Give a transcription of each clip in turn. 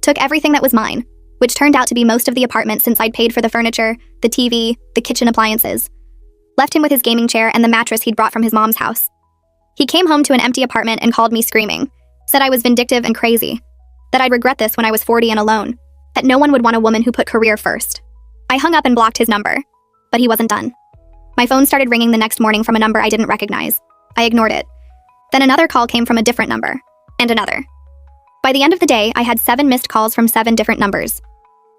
took everything that was mine, which turned out to be most of the apartment since I'd paid for the furniture, the TV, the kitchen appliances. Left him with his gaming chair and the mattress he'd brought from his mom's house. He came home to an empty apartment and called me screaming, said I was vindictive and crazy, that I'd regret this when I was 40 and alone, that no one would want a woman who put career first. I hung up and blocked his number, but he wasn't done. My phone started ringing the next morning from a number I didn't recognize. I ignored it. Then another call came from a different number, and another. By the end of the day, I had 7 missed calls from 7 different numbers.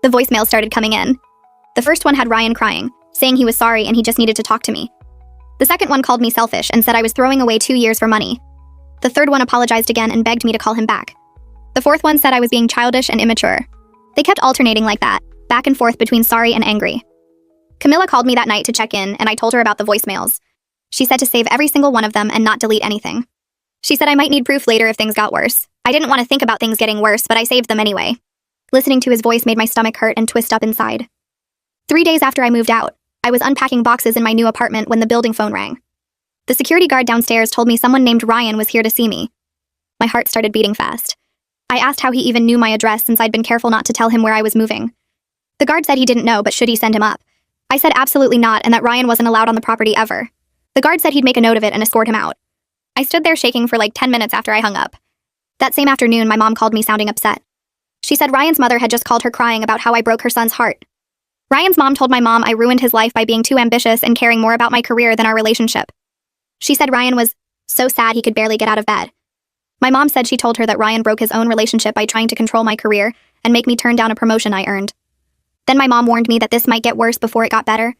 The voicemail started coming in. The first one had Ryan crying, saying he was sorry and he just needed to talk to me. The second one called me selfish and said I was throwing away 2 years for money. The third one apologized again and begged me to call him back. The fourth one said I was being childish and immature. They kept alternating like that, back and forth between sorry and angry. Camilla called me that night to check in, and I told her about the voicemails. She said to save every single one of them and not delete anything. She said I might need proof later if things got worse. I didn't want to think about things getting worse, but I saved them anyway. Listening to his voice made my stomach hurt and twist up inside. 3 days after I moved out, I was unpacking boxes in my new apartment when the building phone rang. The security guard downstairs told me someone named Ryan was here to see me. My heart started beating fast. I asked how he even knew my address since I'd been careful not to tell him where I was moving. The guard said he didn't know, but should he send him up? I said absolutely not and that Ryan wasn't allowed on the property ever. The guard said he'd make a note of it and escort him out. I stood there shaking for like 10 minutes after I hung up. That same afternoon, my mom called me sounding upset. She said Ryan's mother had just called her crying about how I broke her son's heart. Ryan's mom told my mom I ruined his life by being too ambitious and caring more about my career than our relationship. She said Ryan was so sad he could barely get out of bed. My mom said she told her that Ryan broke his own relationship by trying to control my career and make me turn down a promotion I earned. Then my mom warned me that this might get worse before it got better.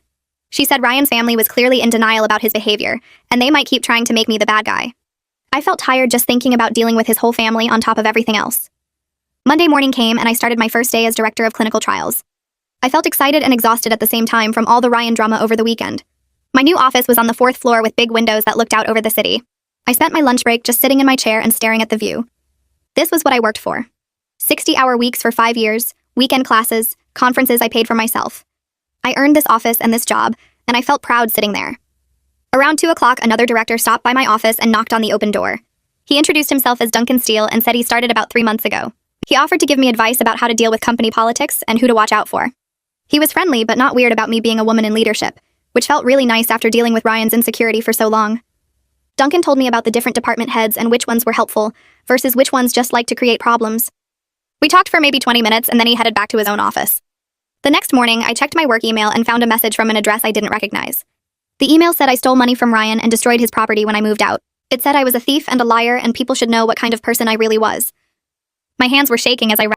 She said Ryan's family was clearly in denial about his behavior, and they might keep trying to make me the bad guy. I felt tired just thinking about dealing with his whole family on top of everything else. Monday morning came and I started my first day as director of clinical trials. I felt excited and exhausted at the same time from all the Ryan drama over the weekend. My new office was on the 4th floor with big windows that looked out over the city. I spent my lunch break just sitting in my chair and staring at the view. This was what I worked for. 60-hour weeks for 5 years, weekend classes, conferences I paid for myself. I earned this office and this job, and I felt proud sitting there. Around 2 o'clock, another director stopped by my office and knocked on the open door. He introduced himself as Duncan Steele and said he started about 3 months ago. He offered to give me advice about how to deal with company politics and who to watch out for. He was friendly but not weird about me being a woman in leadership, which felt really nice after dealing with Ryan's insecurity for so long. Duncan told me about the different department heads and which ones were helpful versus which ones just like to create problems. We talked for maybe 20 minutes and then he headed back to his own office. The next morning, I checked my work email and found a message from an address I didn't recognize. The email said I stole money from Ryan and destroyed his property when I moved out. It said I was a thief and a liar and people should know what kind of person I really was. My hands were shaking as I read